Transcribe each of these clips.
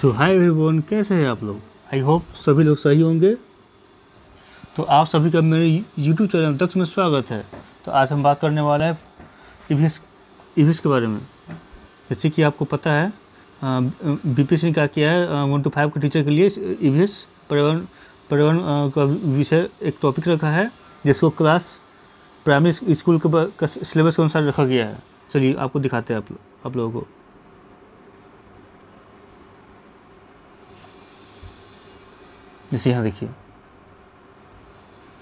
सो hi everyone, कैसे हैं आप लोग। आई होप सभी लोग सही होंगे। तो आप सभी का मेरे यूट्यूब चैनल दक्ष में स्वागत है। तो आज हम बात करने वाले हैं ईवीएस के बारे में। जैसे कि आपको पता है बीपीएससी ने क्या किया है 1 to 5 के टीचर के लिए ईवीएस पर्यावरण का विषय एक टॉपिक रखा है, जिसको क्लास प्राइमरी स्कूल के सिलेबस के अनुसार रखा गया है। चलिए आपको दिखाते हैं आप लोगों को। जैसे यहाँ देखिए,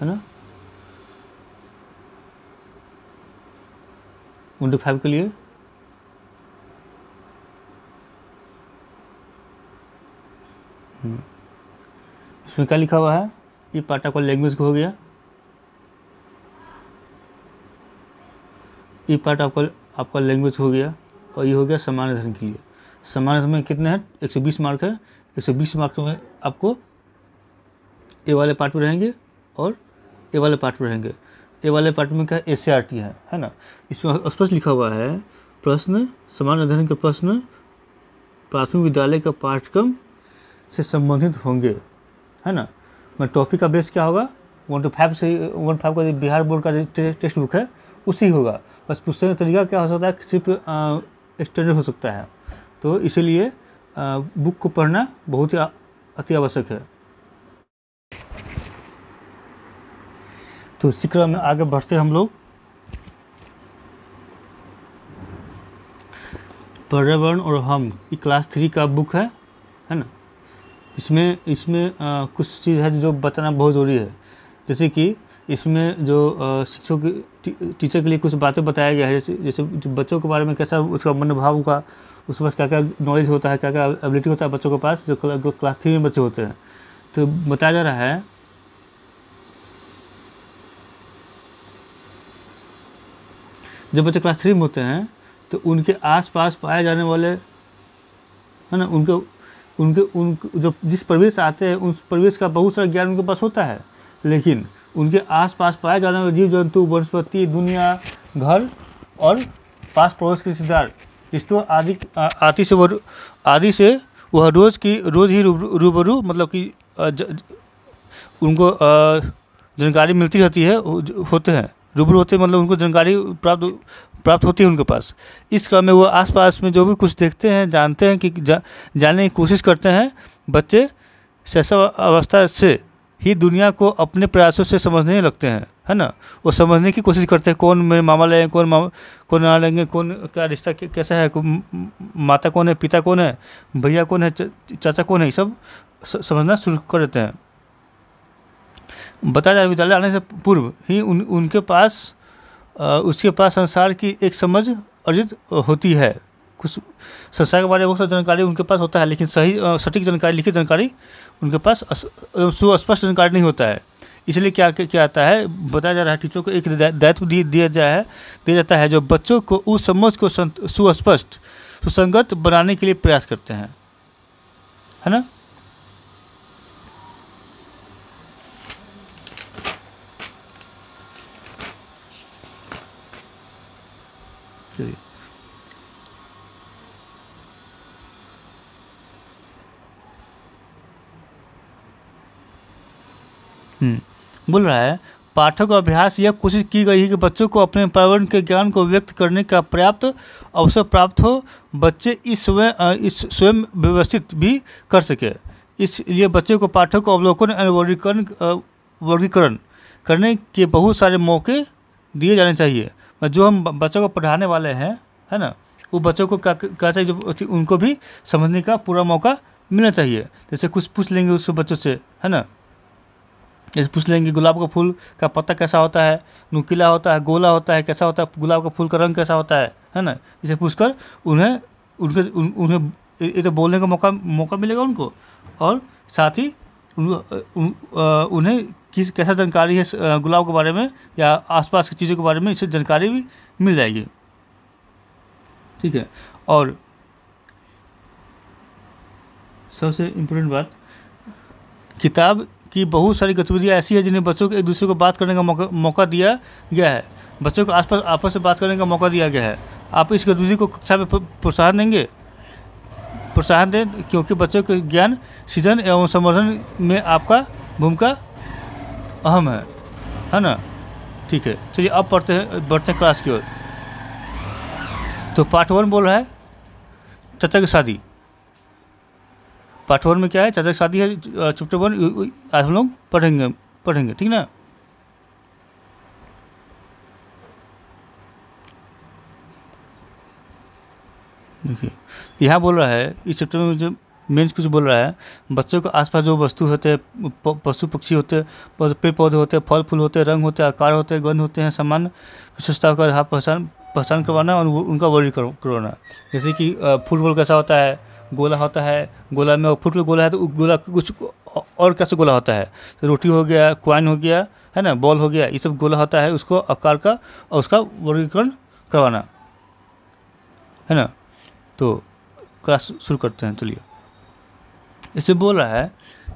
है ना, 1 to 5 के लिए इसमें क्या लिखा हुआ है। ये पार्ट आपका लैंग्वेज को हो गया, ये पार्ट आपका लैंग्वेज हो गया, और ये हो गया सामान्य अध्ययन के लिए। सामान्य अध्ययन में कितने हैं? 120 मार्क है। 120 मार्क में आपको ए वाले पार्ट में रहेंगे और ए वाले पार्ट में रहेंगे। ए वाले पार्ट में क्या एससीईआरटी है ना। इसमें स्पष्ट लिखा हुआ है प्रश्न सामान्य अध्ययन के प्रश्न प्राथमिक विद्यालय का पाठ्यक्रम से संबंधित होंगे, है ना। मैं टॉपिक का बेस क्या होगा 1 to 5 से 1 to 5 का बिहार बोर्ड का टेक्स्ट बुक है उसी होगा। बस पूछने का तरीका क्या हो सकता है, सिर्फ एक्सटेंडेड हो सकता है। तो इसीलिए बुक को पढ़ना बहुत ही अति आवश्यक है। तो इसी क्रम में आगे बढ़ते हम लोग। पर्यावरण और हम ये क्लास 3 का बुक है ना। इसमें कुछ चीज़ है जो बताना बहुत ज़रूरी है। जैसे कि इसमें जो शिक्षक टीचर के लिए कुछ बातें बताया गया है, जैसे बच्चों के बारे में कैसा उसका मनोभाव होगा, उसके पास क्या क्या नॉलेज होता है, क्या क्या एबिलिटी होता है बच्चों के पास जो क्लास 3 में बच्चे होते हैं। तो बताया जा रहा है जब बच्चे क्लास 3 में होते हैं तो उनके आसपास पाए जाने वाले, है ना, उनके जो जिस परिवेश से आते हैं उस परिवेश का बहुत सारा ज्ञान उनके पास होता है, लेकिन उनके आसपास पाए जाने वाले जीव जंतु, वनस्पति, दुनिया, घर और पास पड़ोस के रिश्तेदार, रिश्तों आदि से वह रोज़ ही रूबरू मतलब कि उनको जानकारी मिलती रहती है, होते हैं रूबरू होते हैं, मतलब उनको जानकारी प्राप्त होती है उनके पास। इस क्रम में वो आसपास में जो भी कुछ देखते हैं, जानते हैं कि जानने की कोशिश करते हैं। बच्चे शैशवावस्था से ही दुनिया को अपने प्रयासों से समझने लगते हैं, है ना। वो समझने की कोशिश करते हैं कौन मेरे मामा लेंगे, कौन ना लेंगे, कौन क्या रिश्ता कैसा है, माता कौन है, पिता कौन है, भैया कौन है, चाचा कौन है, ये सब समझना शुरू कर देते हैं। बताया जाए विद्यालय आने से पूर्व ही उसके पास संसार की एक समझ अर्जित होती है। कुछ संसार के बारे में बहुत सारी जानकारी उनके पास होता है, लेकिन सटीक जानकारी, लिखित जानकारी उनके पास सुस्पष्ट जानकारी नहीं होता है। इसलिए क्या आता है, बताया जा रहा है टीचर को एक दायित्व दिया जाता है जो बच्चों को उस समझ को सुस्पष्ट सुसंगत बनाने के लिए प्रयास करते हैं, है ना। बोल रहा है पाठक अभ्यास यह कोशिश की गई है कि बच्चों को अपने पर्यावरण के ज्ञान को व्यक्त करने का पर्याप्त अवसर प्राप्त हो। बच्चे इस स्वयं व्यवस्थित भी कर सके। इसलिए बच्चे को पाठक को अवलोकन और वर्गीकरण करने के बहुत सारे मौके दिए जाने चाहिए। जो हम बच्चों को पढ़ाने वाले हैं, है ना, वो बच्चों को क्या चाहिए, जो उनको भी समझने का पूरा मौका मिलना चाहिए। जैसे कुछ पूछ लेंगे उस बच्चों से, है ना, जैसे पूछ लेंगे गुलाब का फूल का पत्ता कैसा होता है, नुकीला होता है, गोला होता है, कैसा होता है, गुलाब का फूल का रंग कैसा होता है ना। इसे पूछकर उन्हें ये तो बोलने का मौका मिलेगा उनको, और साथ ही उन्हें कैसा जानकारी है गुलाब के बारे में या आसपास की चीज़ों के बारे में, इससे जानकारी भी मिल जाएगी। ठीक है। और सबसे इम्पोर्टेंट बात, किताब की बहुत सारी गतिविधियाँ ऐसी है जिन्हें बच्चों को एक दूसरे को बात करने का मौका दिया गया है। बच्चों को आपस में बात करने का मौका दिया गया है। आप इस गतिविधि को कक्षा में प्रोत्साहन देंगे? प्रोत्साहन दें, क्योंकि बच्चों के ज्ञान सृजन एवं संवर्धन में आपका भूमिका अहम है ना। ठीक है, चलिए अब बढ़ते हैं क्लास की ओर। तो पार्ट 1 बोल रहा है चाचा की शादी। पार्ट 1 में क्या है, चाचा की शादी है, चैप्टर 1 आज हम लोग पढ़ेंगे, ठीक ना। देखिए यहाँ बोल रहा है इस चैप्टर में जो मेन कुछ बोल रहा है, बच्चों के आसपास जो वस्तु होते हैं, पशु पक्षी होते हैं, पेड़ पौधे होते हैं, फल फूल होते हैं, रंग होते हैं, आकार होते हैं, गंध होते हैं, सामान्य विशेषताओं का आधार पहचान करवाना और उनका वर्गीकरण करवाना। जैसे कि फुटबॉल कैसा होता है, गोला होता है, गोला में फुटबॉल गोला है तो गोला कुछ और कैसे गोला होता है, रोटी हो गया, क्वाइन हो गया, है ना, बॉल हो गया, ये सब गोला होता है, उसको आकार का और उसका वर्गीकरण करवाना, है ना। तो क्लास शुरू करते हैं, चलिए। इससे बोल रहा है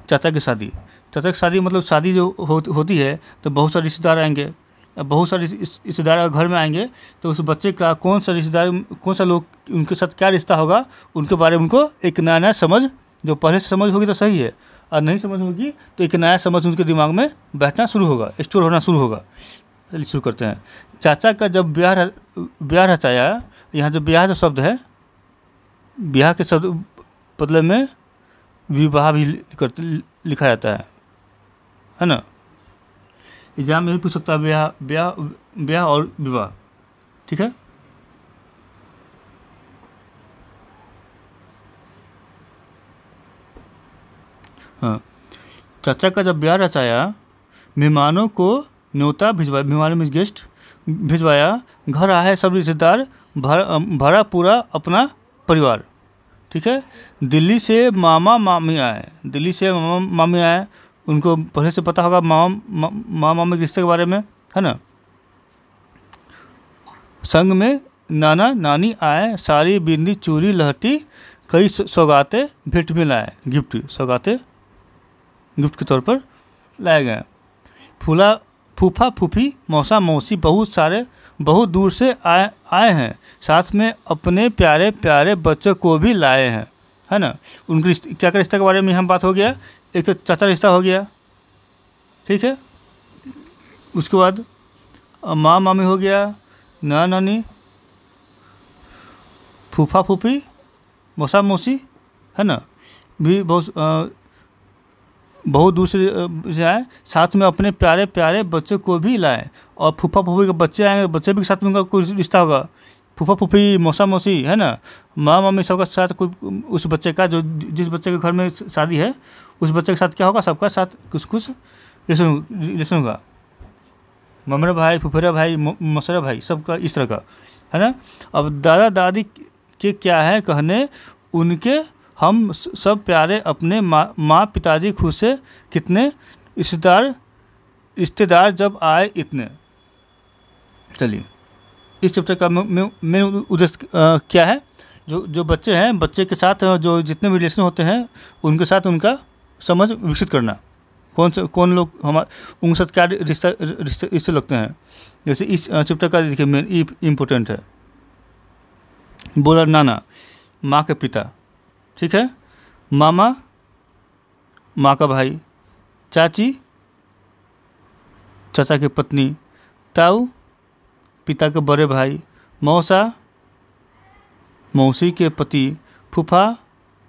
चाचा की शादी। चाचा की शादी मतलब शादी जो होती है तो बहुत सारे रिश्तेदार आएंगे, बहुत सारे रिश्तेदार घर में आएंगे, तो उस बच्चे का कौन सा रिश्तेदार, कौन सा लोग, उनके साथ क्या रिश्ता होगा, उनके बारे में उनको एक नया समझ, जो पहले से समझ होगी तो सही है, और नहीं समझ होगी तो एक नया समझ उनके दिमाग में बैठना शुरू होगा, स्टोर होना शुरू होगा। चलिए शुरू करते हैं। चाचा का जब ब्याह रचाया, यहाँ जो ब्याह जो शब्द है, ब्याह के शब्द बदले में विवाह भी लिखा जाता है ना। एग्जाम में भी पूछ सकता है ब्याह और विवाह, ठीक है। हाँ, चाचा का जब ब्याह रचाया, मेहमानों को न्योता भिजवाया, मेहमानों में गेस्ट भिजवाया, घर आए सब रिश्तेदार, भरा पूरा अपना परिवार, ठीक है। दिल्ली से मामा मामी आए, उनको पहले से पता होगा मामा मामी के रिश्ते के बारे में, है ना। संग में नाना नानी आए, साड़ी बिंदी चूड़ी लहठी, कई सौगातें भेंट में लाए, सौगातें गिफ्ट के तौर पर लाए गए। फूफा फूफी मौसा मौसी बहुत दूर से आए हैं, साथ में अपने प्यारे प्यारे बच्चों को भी लाए हैं, है ना। उनके क्या रिश्ते के बारे में हम बात हो गया, एक तो चाचा रिश्ता हो गया, ठीक है। उसके बाद माँ मामी हो गया, नाना नानी, फूफा फूफी, मौसा मौसी, है ना, भी बहुत दूर से आए, साथ में अपने प्यारे प्यारे बच्चों को भी लाए। और फूफा फूफी के बच्चे आएंगे, बच्चे भी साथ में उनका कोई रिश्ता होगा, फूफा फूफी मौसा मौसी, है ना, माँ मम्मी सबका साथ कोई उस बच्चे का, जो जिस बच्चे के घर में शादी है, उस बच्चे के साथ क्या होगा, सबका साथ कुछ रिलेशन होगा, ममरा भाई, फुफेरा भाई, मसरा भाई, सबका इस तरह का, है ना। अब दादा दादी के क्या है कहने, उनके हम सब प्यारे अपने माँ पिताजी खुश से कितने, रिश्तेदार जब आए इतने। चलिए, इस चैप्टर का मेन उद्देश्य क्या है, जो बच्चे हैं, बच्चे के साथ जो जितने भी रिलेशन होते हैं, उनके साथ उनका समझ विकसित करना, कौन लोग उनके साथ क्या रिश्ते लगते हैं। जैसे इस चैप्टर का देखिए मेन इम्पोर्टेंट है, बोला नाना माँ के पिता, ठीक है, मामा माँ का भाई, चाची चाचा की पत्नी, ताऊ पिता के बड़े भाई, मौसा मौसी के पति, फूफा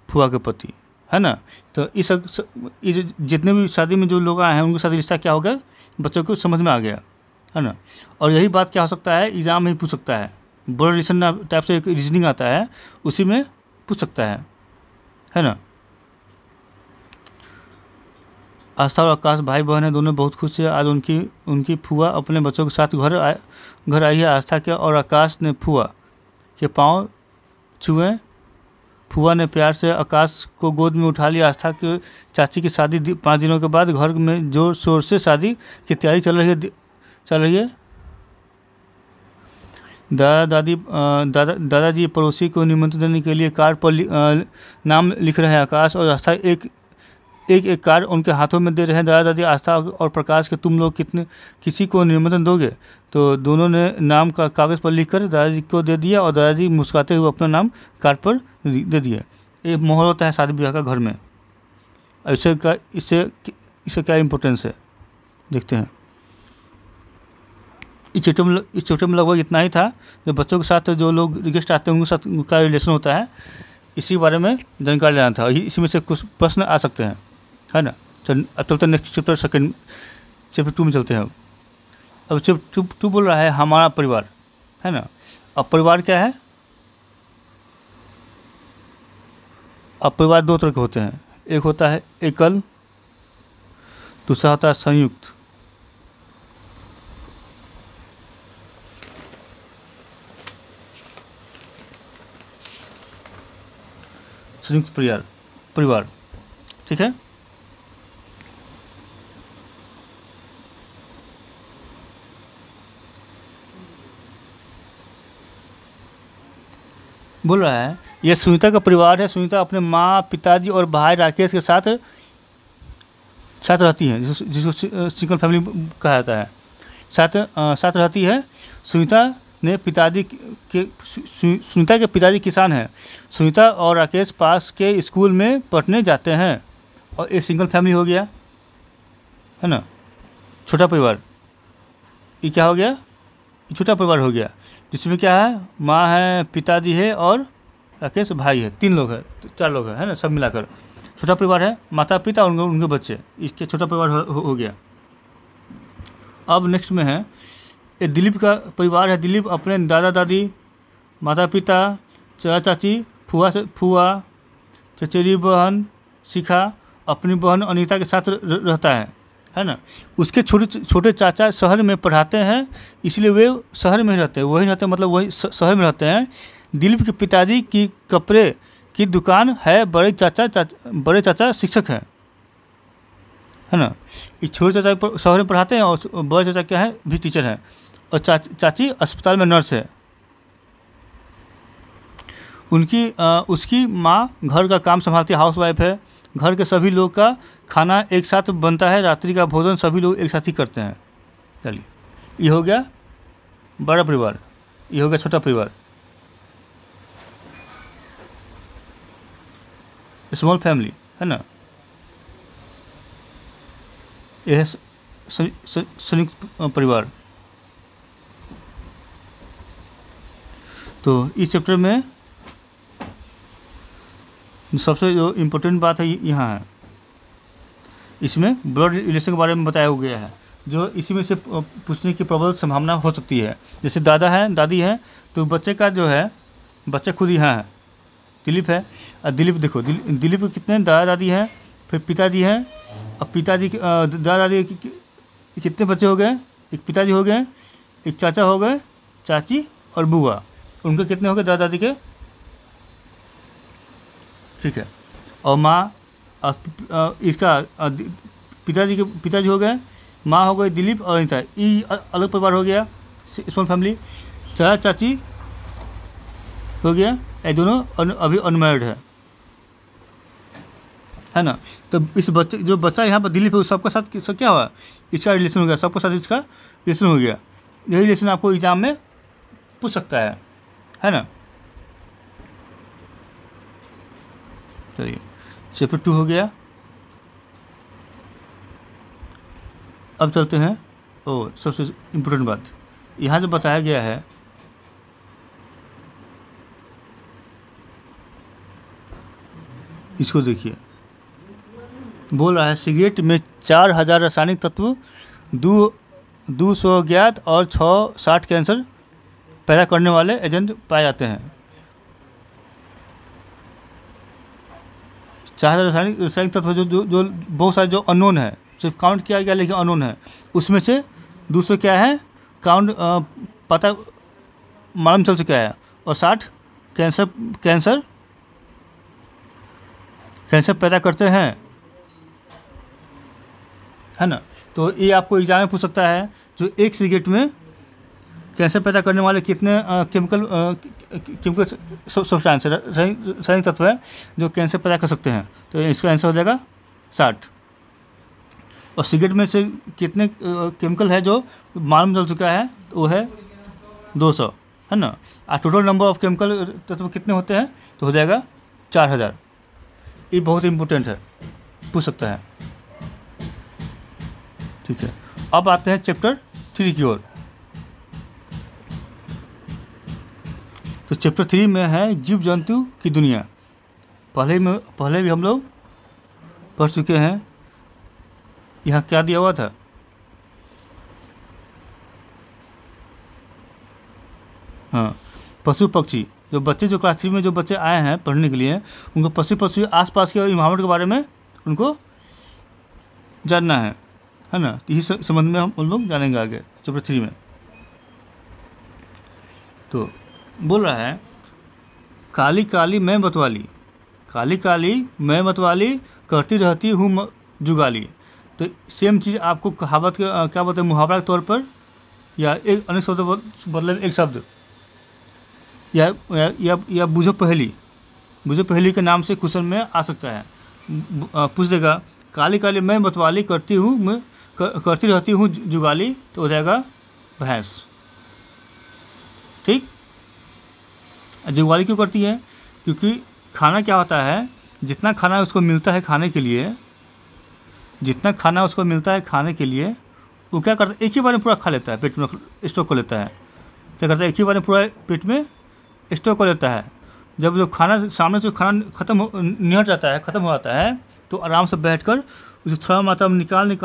फूफा के पति, है ना। तो इस जितने भी शादी में जो लोग आए हैं, उनके साथ रिश्ता क्या हो गया, बच्चों को समझ में आ गया, है ना। और यही बात क्या हो सकता है, एग्जाम में ही पूछ सकता है, बड़ा रीजन टाइप से एक रीजनिंग आता है, उसी में पूछ सकता है ना। आस्था और आकाश भाई बहन है, दोनों बहुत खुश है। आज उनकी फुआ अपने बच्चों के साथ घर आई है। आस्था के और आकाश ने फुआ के पाँव छुए। फुआ ने प्यार से आकाश को गोद में उठा लिया। आस्था के चाची की शादी 5 दिनों के बाद घर में जोर शोर से शादी की तैयारी चल रही है। दादाजी पड़ोसी को निमंत्रण देने के लिए कार्ड पर नाम लिख रहे हैं। आकाश और आस्था एक कार्ड उनके हाथों में दे रहे हैं। दादी आस्था और प्रकाश के तुम लोग किसी को निमंत्रण दोगे? तो दोनों ने नाम का कागज़ पर लिखकर दादाजी को दे दिया और दादाजी मुस्कुराते हुए अपना नाम कार्ड पर दे दिया। ये माहौल होता है शादी ब्याह का घर में। इससे क्या इम्पोर्टेंस है देखते हैं। इस चैप्टर में लगभग इतना ही था। जो बच्चों के साथ जो लोग गेस्ट आते हैं उनके साथ उनका रिलेशन होता है, इसी बारे में जानकारी लेना था। इसी में से कुछ प्रश्न आ सकते हैं, है ना। अब चलते हैं नेक्स्ट चैप्टर, चैप्टर 2 में चलते हैं। अब चैप्टर 2 बोल रहा है हमारा परिवार, है ना। अब परिवार क्या है? अब परिवार दो तरह के होते हैं, एक होता है एकल, दूसरा होता है संयुक्त। संयुक्त परिवार, ठीक है। बोल रहा है यह सुनीता का परिवार है। सुनीता अपने माँ, पिताजी और भाई राकेश के साथ रहती है, जिसको सिंगल फैमिली कहा जाता है। साथ रहती है। सुनीता के पिताजी किसान हैं। सुनीता और राकेश पास के स्कूल में पढ़ने जाते हैं। और ये सिंगल फैमिली हो गया, है ना, छोटा परिवार। ये क्या हो गया? ये छोटा परिवार हो गया, जिसमें क्या है, माँ है, पिताजी है और राकेश भाई है। 3 लोग है, 4 लोग है ना, सब मिलाकर छोटा परिवार है। माता पिता और उनके बच्चे, इसके छोटा परिवार हो गया। अब नेक्स्ट में है ये दिलीप का परिवार है। दिलीप अपने दादा दादी, माता पिता, चाचा चाची, फुआ, चचेरी बहन शिखा, अपनी बहन अनीता के साथ रहता है ना। उसके छोटे चाचा शहर में पढ़ाते हैं, इसलिए वे शहर में रहते हैं। वही रहते हैं, मतलब वही शहर में रहते हैं। दिलीप के पिताजी की कपड़े की दुकान है। बड़े चाचा शिक्षक हैं, है ना। ये छोटे चाचा शहर में पढ़ाते हैं और बड़े चाचा क्या है, भी टीचर हैं। और चाची अस्पताल में नर्स है। उसकी माँ घर का काम संभालती है, हाउसवाइफ है। घर के सभी लोग का खाना एक साथ बनता है। रात्रि का भोजन सभी लोग एक साथ ही करते हैं। चलिए, ये हो गया बड़ा परिवार, ये हो गया छोटा परिवार, स्मॉल फैमिली, है ना। यह है संयुक्त परिवार। तो इस चैप्टर में सबसे जो इम्पोर्टेंट बात है यहाँ है, इसमें ब्लड रिलेशन के बारे में बताया गया है, जो इसी में से पूछने की प्रबल संभावना हो सकती है। जैसे दादा है, दादी है, तो बच्चे का जो है, बच्चा खुद यहाँ है, दिलीप है। और दिलीप देखो, दिलीप के कितने दादा दादी हैं, फिर पिताजी हैं। अब पिताजी दादा दादी कितने बच्चे हो गए? एक पिताजी हो गए, एक चाचा हो गए, चाची और बुआ, उनके कितने हो गए दादा दादी के? ठीक है। और माँ, इसका पिताजी हो गए, माँ हो गई दिलीप और अनीता, ये अलग परिवार हो गया, स्मॉल फैमिली। चाचा चाची हो गया, ये दोनों अभी अनमैरिड है ना। तो इस बच्चे, जो बच्चा यहाँ पर दिलीप है, सबके साथ सब क्या हुआ, इसका रिलेशन हो गया, सबके साथ इसका रिलेशन हो गया। यही रिलेशन आपको एग्जाम में पूछ सकता है ना। चलिए, चैप्टर 2 हो गया। अब चलते हैं सबसे इम्पोर्टेंट बात, यहाँ जो बताया गया है, इसको देखिए। बोल रहा है सिगरेट में 4000 रासायनिक तत्व, 200 ज्ञात और 60 कैंसर पैदा करने वाले एजेंट पाए जाते हैं। 4000 रासायनिक तत्व जो बहुत सारे जो अननोन है, सिर्फ काउंट किया गया लेकिन अननोन है, उसमें से 200 क्या है, काउंट पता मालूम चल चुका है, और 60 कैंसर पैदा करते हैं, है ना। तो ये आपको एग्जाम में पूछ सकता है, जो एक सिगरेट में कैंसर पैदा करने वाले कितने केमिकल सब्सटेंस रासायनिक तत्व है जो कैंसर पैदा कर सकते हैं। तो इसका आंसर हो जाएगा 60। और सिगरेट में से कितने केमिकल है जो मालूम चल चुका है, वो है 200, है ना। टोटल नंबर ऑफ केमिकल तत्व कितने होते हैं, तो हो जाएगा 4000, ये बहुत इम्पोर्टेंट है, पूछ सकता है। ठीक है, अब आते हैं चैप्टर 3 की ओर। तो चैप्टर 3 में है जीव जंतु की दुनिया। पहले भी हम लोग पढ़ चुके हैं। यहाँ क्या दिया हुआ था? हाँ, पशु पक्षी। जो बच्चे जो क्लास 3 में जो बच्चे आए हैं पढ़ने के लिए, उनको पशु पक्षी आसपास के इन्वायरमेंट के बारे में उनको जानना है ना। यही संबंध में हम उन लोग जानेंगे आगे चैप्टर 3 में। तो बोल रहा है काली काली मैं मतवाली, काली काली मैं मतवाली, करती रहती हूँ जुगाली। तो सेम चीज़ आपको कहावत के क्या बोलते हैं, मुहावरा के तौर पर या एक अन्य शब्द मतलब एक शब्द या बूझो पहेली के नाम से क्वेश्चन में आ सकता है। पूछ देगा काली काली मैं मतवाली, करती रहती हूँ जुगाली, तो हो जाएगा भैंस। ठीक, जुगाली क्यों करती है? क्योंकि खाना क्या होता है, जितना खाना उसको मिलता है खाने के लिए, जितना खाना उसको मिलता है खाने के लिए, वो क्या करता है, एक ही बार में पूरा खा लेता है, पेट में स्टोर कर लेता है। क्या करता है, एक ही बार में पूरा पेट में स्टोर कर लेता है। जब जो खाना सामने से खाना निहट जाता है, ख़त्म हो जाता है, तो आराम से बैठकर उसे थोड़ा मात्रा में निकाल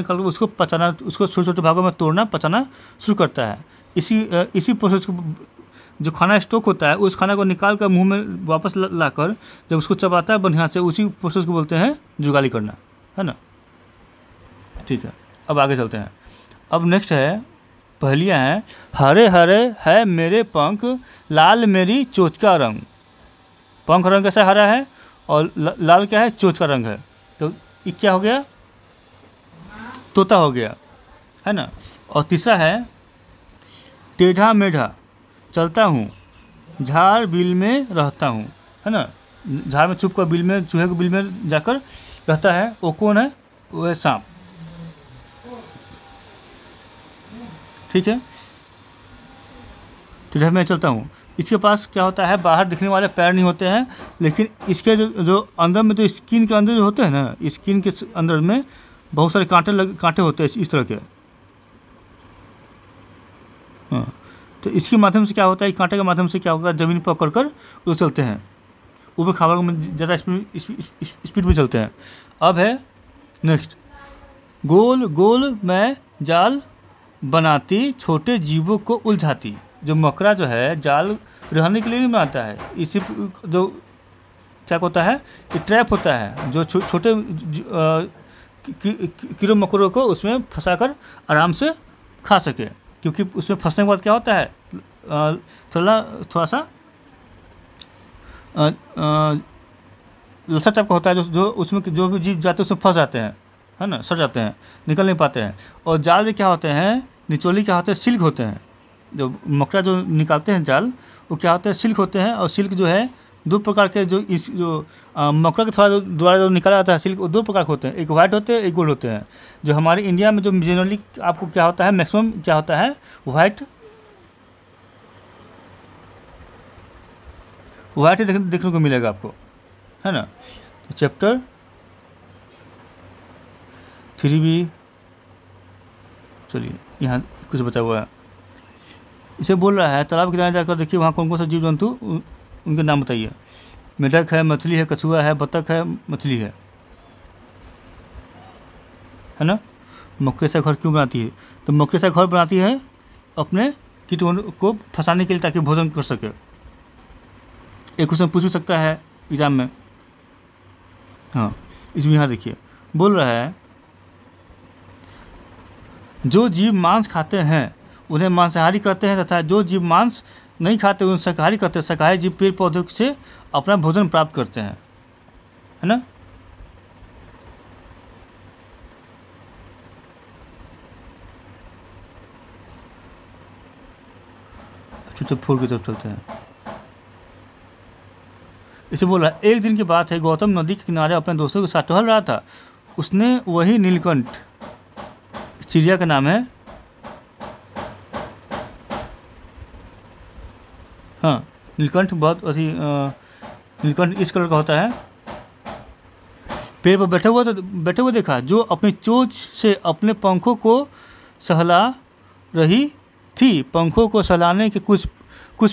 कर उसको पचाना, उसको छोटे छोटे भागों में तोड़ना, पचाना शुरू करता है। इसी प्रोसेस को, जो खाना स्टॉक होता है उस खाना को निकाल कर मुंह में वापस लाकर जब उसको चबाता है बढ़िया से, उसी प्रोसेस को बोलते हैं जुगाली करना, है ना। ठीक है, अब आगे चलते हैं। अब नेक्स्ट है पहेलियाँ हैं। हरे हरे है मेरे पंख, लाल मेरी चोंच का रंग। पंख रंग कैसा हरा है और लाल क्या है, चोंच का रंग है। तो ये क्या हो गया, तोता हो गया, है ना। और तीसरा है टेढ़ा मेढ़ा चलता हूँ, झाड़ बिल में रहता हूँ, है ना। झाड़ में छुप कर बिल में, चूहे के बिल में जाकर रहता है। वो कौन है? वो है सांप। ठीक है, टेढ़ा में चलता हूँ। इसके पास क्या होता है, बाहर दिखने वाले पैर नहीं होते हैं, लेकिन इसके जो अंदर में, जो स्किन के अंदर जो होते हैं ना, स्किन के अंदर में बहुत सारे कांटे होते हैं इस तरह के। हाँ, तो इसके माध्यम से क्या होता है, कांटे के माध्यम से क्या होता है, ज़मीन पर पकड़ कर वो चलते हैं, ऊपर खाबर में ज़्यादा स्पीड में चलते हैं। अब है नेक्स्ट, गोल गोल मैं जाल बनाती, छोटे जीवों को उलझाती। जो मकड़ा जो है जाल रहने के लिए नहीं बनाता है, इसी जो क्या होता है, ये ट्रैप होता है, जो छोटे कीड़े मकोड़ों को उसमें फंसाकर आराम से खा सके। क्योंकि उसमें फंसने के बाद क्या होता है, थोड़ा सा लसा टाइप का होता है, जो उसमें जो भी जीव जाते हैं उसमें फंस जाते हैं, है ना, सड़ जाते हैं, निकल नहीं पाते हैं। और जाल क्या होते हैं, निचोली क्या होते हैं, सिल्क होते हैं। जो मकड़ा जो निकालते हैं जाल, वो क्या होते हैं, सिल्क होते हैं। और सिल्क जो है दो प्रकार के, जो मकड़ा के थोड़ा द्वारा जो निकाला जाता है सिल्क, वो दो प्रकार के होते हैं, एक वाइट होते हैं, एक गोल्ड होते हैं। जो हमारे इंडिया में जो जनरली आपको क्या होता है, मैक्सिमम क्या होता है, वाइट देखने को मिलेगा आपको, है ना। तो चैप्टर 3 भी, चलिए यहाँ कुछ बचा हुआ है। इसे बोल रहा है तालाब के किनारे जाकर देखिए वहाँ कौन कौन सा जीव जंतु, उनके नाम बताइए। मेढक है, मछली है, कछुआ है, बतख है, मछली है ना। मकड़े से घर क्यों बनाती है? तो मकड़े से घर बनाती है अपने कीटों को फंसाने के लिए, ताकि भोजन कर सके। एक क्वेश्चन पूछ भी सकता है एग्जाम में। हाँ, इसमें यहाँ देखिए बोल रहा है जो जीव मांस खाते हैं उन्हें मांसाहारी कहते हैं, तथा जो जीव मांस नहीं खाते उन्हें शाकाहारी कहते हैं। शाकाहारी जीव पेड़ पौधों से अपना भोजन प्राप्त करते हैं, है ना। चुपचाप फोड़ की तरफ चलते हैं। इसे बोला एक दिन की बात है, गौतम नदी के किनारे अपने दोस्तों के साथ टहल रहा था। उसने वही नीलकंठ, चिड़िया का नाम है, हाँ नीलकंठ, बहुत ऐसी नीलकंठ इस कलर का होता है, पेड़ पर बैठे हुए देखा, जो अपनी चोंच से अपने पंखों को सहला रही थी। पंखों को सहलाने के कुछ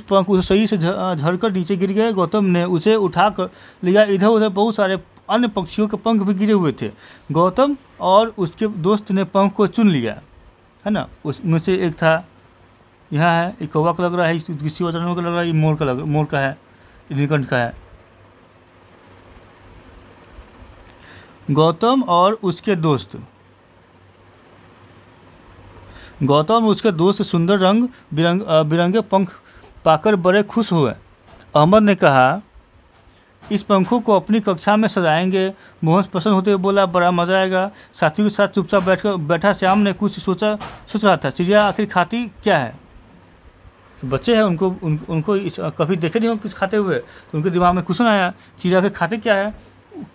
पंख उसे सही से झड़कर नीचे गिर गए। गौतम ने उसे उठा कर लिया। इधर उधर बहुत सारे अन्य पक्षियों के पंख भी गिरे हुए थे। गौतम और उसके दोस्त ने पंख को चुन लिया, है ना। उसमें से एक था, यहाँ है, एक कौवा का लग रहा है, किसी और जानवर का लग रहा है, ये मोर का है, नीलकंठ का है। गौतम और उसके दोस्त सुंदर रंग बिरंगे पंख पाकर बड़े खुश हुए। अहमद ने कहा, इस पंखों को अपनी कक्षा में सजाएंगे। मोहन प्रसन्न होते हुए बोला, बड़ा मजा आएगा। साथियों के साथ चुपचाप बैठा श्याम ने कुछ सोच रहा था। चिड़िया आखिर खाती क्या है? बच्चे हैं, उनको कभी देखे नहीं हो कुछ खाते हुए, तो उनके दिमाग में क्वेश्चन आया, चिड़िया आखिर खाते क्या है?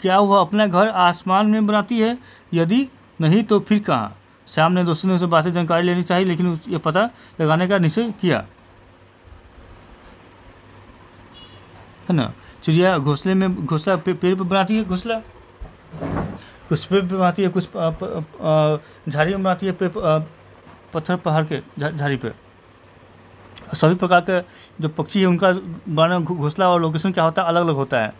क्या वह अपना घर आसमान में बनाती है? यदि नहीं तो फिर कहाँ? श्याम ने दोस्तों ने उसे बात से जानकारी लेनी चाहिए, लेकिन ये पता लगाने का निश्चय किया, है ना। चिड़िया घोंसला पेड़ पर बनाती है, घोंसला कुछ पेड़ पर बनाती है, कुछ झाड़ी में बनाती है, पत्थर पहाड़ के झाड़ी पे। सभी प्रकार के जो पक्षी है उनका बनाना घोंसला और लोकेशन क्या होता है, अलग अलग होता है।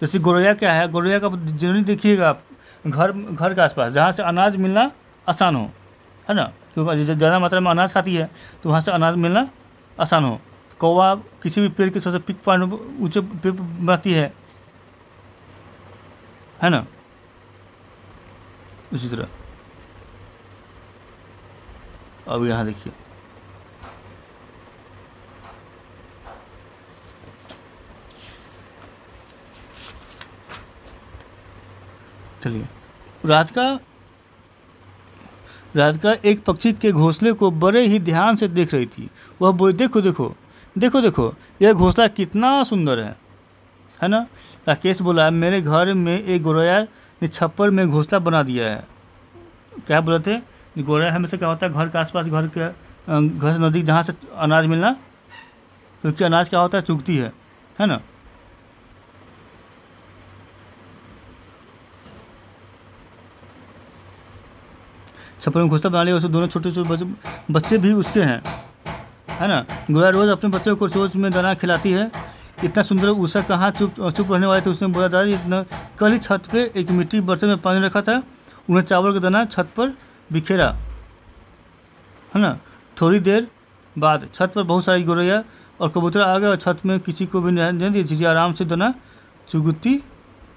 जैसे गौरैया क्या है, गौरैया का जनरली देखिएगा आप घर के आसपास जहाँ से अनाज मिलना आसान हो, है ना, क्योंकि ज़्यादा मात्रा में अनाज खाती है तो वहाँ से अनाज मिलना आसान हो। कौवा किसी भी पेड़ के सबसे पिक पॉइंट ऊंचे पेड़ पर बनाती है ना। उसी तरह अब यहाँ देखिए, चलिए, राधिका एक पक्षी के घोंसले को बड़े ही ध्यान से देख रही थी। वह बोली, देखो देखो देखो देखो, यह घोंसला कितना सुंदर है ना। राकेश बोला, मेरे घर में एक गौरैया ने छप्पर में घोंसला बना दिया है। क्या बोले थे? गौरैया हमेशा क्या होता है, घर के आसपास, घर से नज़दीक जहाँ से अनाज मिलना, क्योंकि अनाज क्या होता है, चुगती है ना। छप्पर में घोंसला बना लिया। उसके दोनों छोटे छोटे बच्चे भी उसके हैं, है ना। गौरैया रोज़ अपने बच्चों को चोंच में दाना खिलाती है। इतना सुंदर ऊषा कहाँ चुप रहने वाले थे। उसने बोला, दादी इतना कल ही छत पे एक मिट्टी बर्तन में पानी रखा था, उन्हें चावल का दाना छत पर बिखेरा, है ना। थोड़ी देर बाद छत पर बहुत सारी गौरैया और कबूतर आ गए और छत में किसी को भी नहीं दिया। चिड़िया आराम से दाना चुगती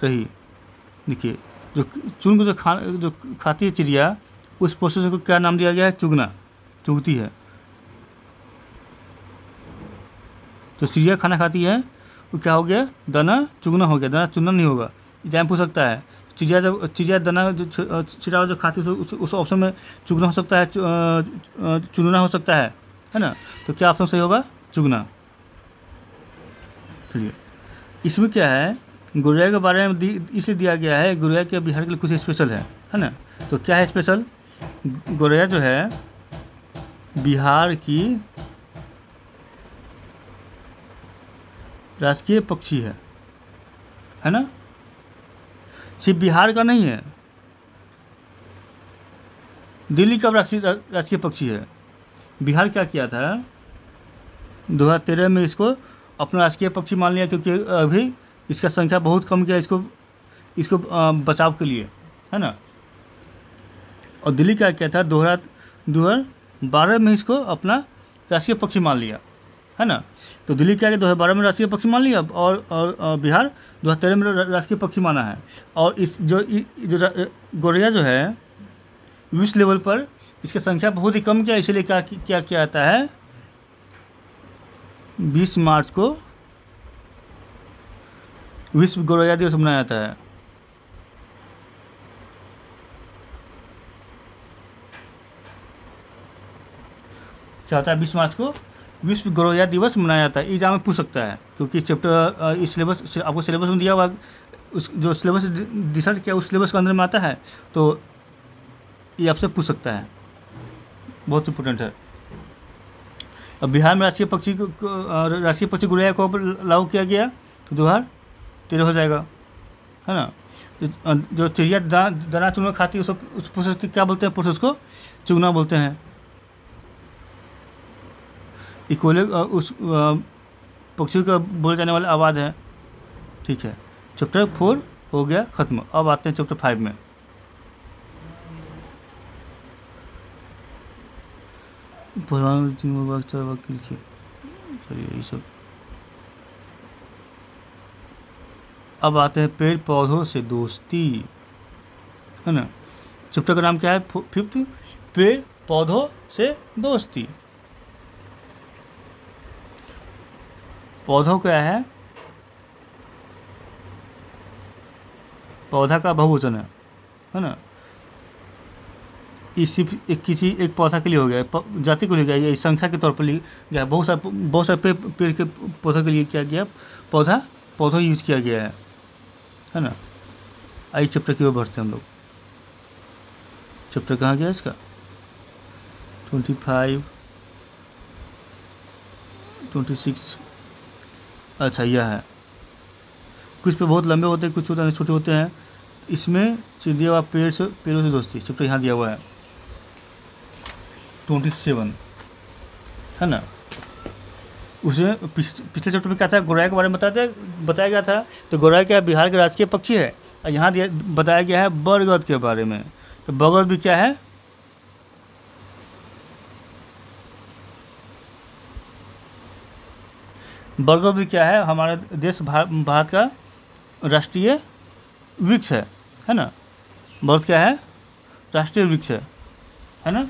रही। देखिए, जो चुन को जो खाती है चिड़िया, उस प्रोसेस को क्या नाम दिया गया है? चुगना, चुगती है। तो चिड़िया खाना खाती है, वो क्या हो गया? दाना चुगना हो गया। दाना चुनना नहीं होगा, एग्जाम पूछ सकता है। चिड़िया दाना जो चिड़ा जो खाती है उस ऑप्शन में चुगना हो सकता है, चुनना हो सकता है ना। तो क्या ऑप्शन सही होगा? चुगना। चलिए, इसमें क्या है, गौरैया के बारे में इसलिए दिया गया है, गौरैया के बिहार के लिए कुछ स्पेशल है ना। तो क्या है स्पेशल? गौरैया जो है बिहार की राष्ट्रीय पक्षी है ना। सिर्फ बिहार का नहीं है, दिल्ली का राष्ट्रीय पक्षी है। बिहार क्या किया था, 2013 में इसको अपना राष्ट्रीय पक्षी मान लिया, क्योंकि अभी इसका संख्या बहुत कम किया इसको बचाव के लिए, है ना। और दिल्ली क्या किया था, 2012 में इसको अपना राष्ट्रीय पक्षी मान लिया, है ना। तो दिल्ली क्या है, 2012 में राष्ट्रीय पक्षी मान लिया और बिहार 2013 में राष्ट्रीय पक्षी माना है। और इस जो गौरैया जो है विश्व लेवल पर इसकी संख्या बहुत ही कम किया, इसलिए क्या किया जाता है, 20 मार्च को विश्व गौरैया दिवस मनाया जाता है। क्या होता है, 20 मार्च को विश्व गौरैया दिवस मनाया जाता है। एग्जाम में पूछ सकता है, क्योंकि चैप्टर इस सिलेबस आपको सिलेबस में दिया हुआ, उस जो सिलेबस डिसाइड किया उस सिलेबस के अंदर में आता है, तो ये आपसे पूछ सकता है, बहुत इंपॉर्टेंट है। अब बिहार में राष्ट्रीय पक्षी गौरैया को लागू किया गया तो 2013 हो जाएगा, है ना। जो चिड़िया दाना चुना खाती है उसको, उस प्रोसेस को क्या बोलते हैं? प्रोसेस को चुगना बोलते हैं। इक्वली उस पक्षी का बोले जाने वाला आवाज़ है। ठीक है, चैप्टर 4 हो गया ख़त्म। अब आते हैं चैप्टर 5 में। वकील के, चलिए यही सब। अब आते हैं पेड़ पौधों से दोस्ती, है ना। चैप्टर का नाम क्या है? 5th, पेड़ पौधों से दोस्ती। पौधों क्या है? पौधा का बहुवचन है ना। इस सिर्फ किसी एक पौधा के लिए हो गया, जाति को लिए गया, ये संख्या के तौर पर लिया गया। बहुत सारे पेड़ के पौधों के लिए क्या गया? पौधों यूज किया गया है ना। आइए चैप्टर की ओर बढ़ते हैं हम लोग। चैप्टर कहाँ गया इसका? 25, 26। अच्छा, यह है। कुछ पे बहुत लंबे होते हैं, कुछ छोटे होते हैं। इसमें दिया हुआ पेड़ों से दोस्ती, चैप्टर यहाँ दिया हुआ है 27, है ना। उसमें पिछले चैप्टर में क्या था? गौरैया के बारे में बताया गया था। तो गौरैया क्या बिहार के राजकीय पक्षी है। और यहाँ बताया गया है बरगद के बारे में। तो बरगद भी क्या है? बरगद भी क्या है? हमारे देश भारत का राष्ट्रीय वृक्ष है ना। बरगद क्या है? राष्ट्रीय वृक्ष है ना।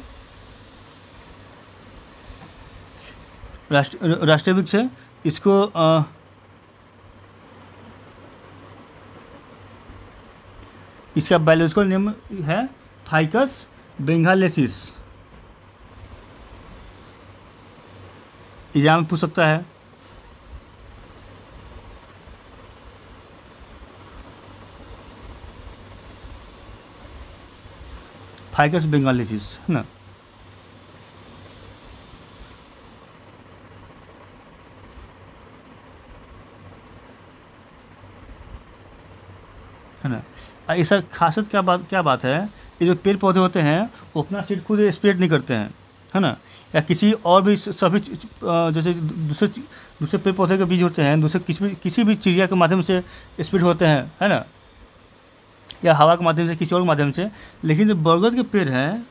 राष्ट्रीय वृक्ष है। इसको इसका बायोलॉजिकल नेम है फाइकस बेंगालेसिस। एग्जाम में पूछ सकता है। फाइकस बेंगालेसिस, है ना। है ना। ऐसा खासियत क्या बात है? ये जो पेड़ पौधे होते हैं वो अपना सीड खुद स्प्रेड नहीं करते हैं, है ना। या किसी और भी सभी जैसे दूसरे पेड़ पौधे के बीज होते हैं, दूसरे किसी भी चिड़िया के माध्यम से स्प्रेड होते हैं, है ना, या हवा के माध्यम से, किसी और के माध्यम से। लेकिन जो बरगद के पेड़ हैं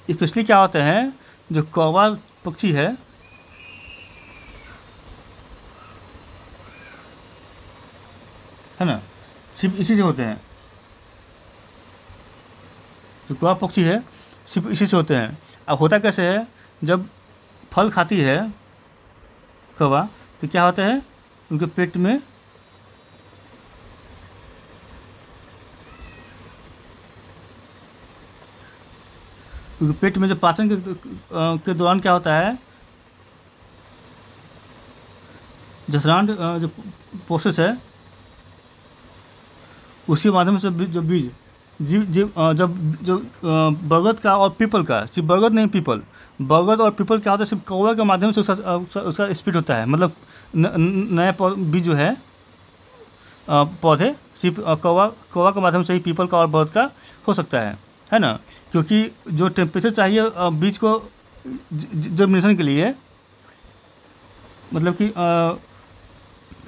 स्पेशली क्या होते हैं? जो कौवा पक्षी है ना, सिर्फ इसी से होते हैं। जो कौवा पक्षी है सिर्फ इसी से होते हैं। अब होता कैसे है? जब फल खाती है कौवा तो क्या होता है? उनके पेट में जो पाचन के दौरान क्या होता है? जसरांड जो प्रोसेस है उसके माध्यम से जो बीज जब जो बरगद का और पीपल का, सिर्फ बरगद नहीं पीपल, बरगद और पीपल क्या होता है? सिर्फ कौवा के माध्यम से उसका स्प्लिट होता है। मतलब नया बीज जो है पौधे सिर्फ कौवा के माध्यम से ही पीपल का और बरगद का हो सकता है ना। क्योंकि जो टेम्परेचर चाहिए बीज को जर्मिनेशन के लिए, मतलब कि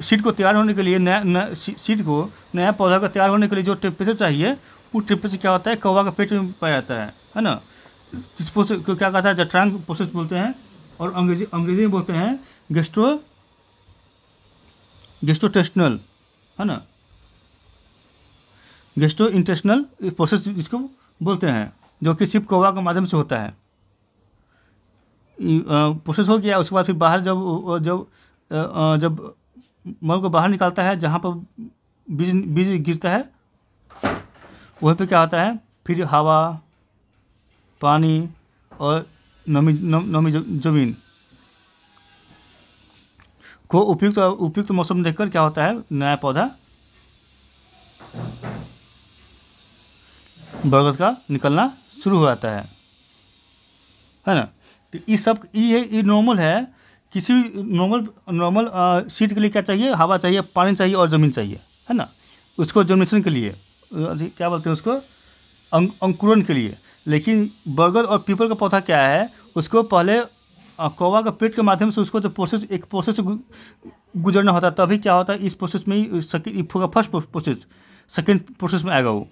सीड को तैयार होने के लिए, सीड को नया पौधा का तैयार होने के लिए जो टेम्परेचर चाहिए वो टेम्परेचर क्या होता है? कौवा का पेट में पाया जाता है ना। इस प्रोसेस को क्या कहता है? जठरांग प्रोसेस बोलते हैं। और अंग्रेजी में बोलते हैं गेस्ट्रोइंटेस्टिनल, है ना। गेस्ट्रोइंटेस्टिनल प्रोसेस जिसको बोलते हैं, जो कि सिर्फ कौवा के माध्यम से होता है। प्रोसेस हो गया, उसके बाद फिर बाहर जब मल को बाहर निकालता है, जहाँ पर बीज गिरता है वहीं पे क्या होता है? फिर हवा, पानी और नमी जमीन को उपयुक्त मौसम देखकर क्या होता है? नया पौधा बरगद का निकलना शुरू हो जाता है ना। तो ये नॉर्मल है। किसी नॉर्मल सीड के लिए क्या चाहिए? हवा चाहिए, पानी चाहिए और ज़मीन चाहिए, है ना। उसको जर्मिनेशन के लिए, क्या बोलते हैं उसको, अंकुरन के लिए। लेकिन बरगद और पीपल का पौधा क्या है, उसको पहले कौवा का पेट के माध्यम से उसको जो एक प्रोसेस से गुजरना होता है, तभी क्या होता है, इस प्रोसेस में ही फर्स्ट प्रोसेस, सेकेंड प्रोसेस में आएगा वो,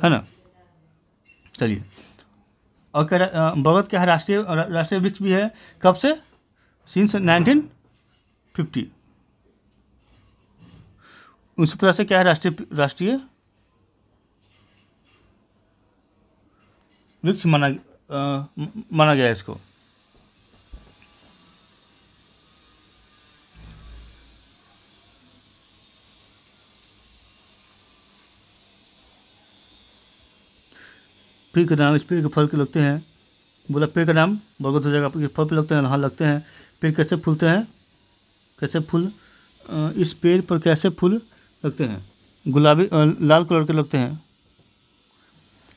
है ना। चलिए, और बरगद क्या है, राष्ट्रीय वृक्ष भी है। कब से? सिंस 1950। 1950 से क्या है, राष्ट्रीय वृक्ष माना गया है इसको। पेड़ का नाम, इस पेड़ के फल के लगते हैं, बोला पेड़ का नाम बरगद हो जाएगा। फल पे लगते हैं, हाँ लगते हैं। पेड़ कैसे फूलते हैं, कैसे फूल, इस पेड़ पर कैसे फूल लगते हैं, गुलाबी लाल कलर के लगते हैं।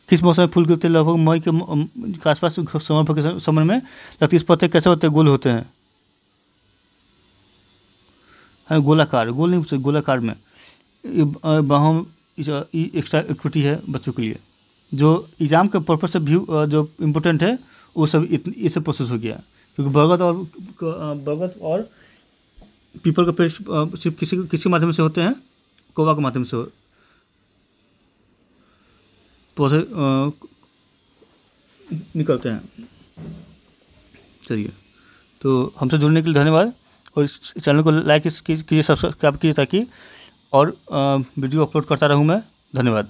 किस मौसम में फूल गिरते हैं, लगभग मई के आसपास समर में लगती है। इस पत्ते कैसे होते हैं, गोल होते हैं, हाँ गोलाकार, गोल नहीं गोलाकार में। बाहों एक्स्ट्रा एक्टिविटी है बच्चों के लिए, जो एग्ज़ाम के पर्पज से व्यू जो इम्पोर्टेंट है वो सब इससे प्रोसेस हो गया। क्योंकि बरगद और पीपल का पेड़ सिर्फ किसी माध्यम से होते हैं, कौवा के माध्यम से पौधे निकलते हैं। चलिए, तो हमसे जुड़ने के लिए धन्यवाद, और इस चैनल को लाइक कीजिए, सब्सक्राइब कीजिए, ताकि और वीडियो अपलोड करता रहूँ मैं। धन्यवाद।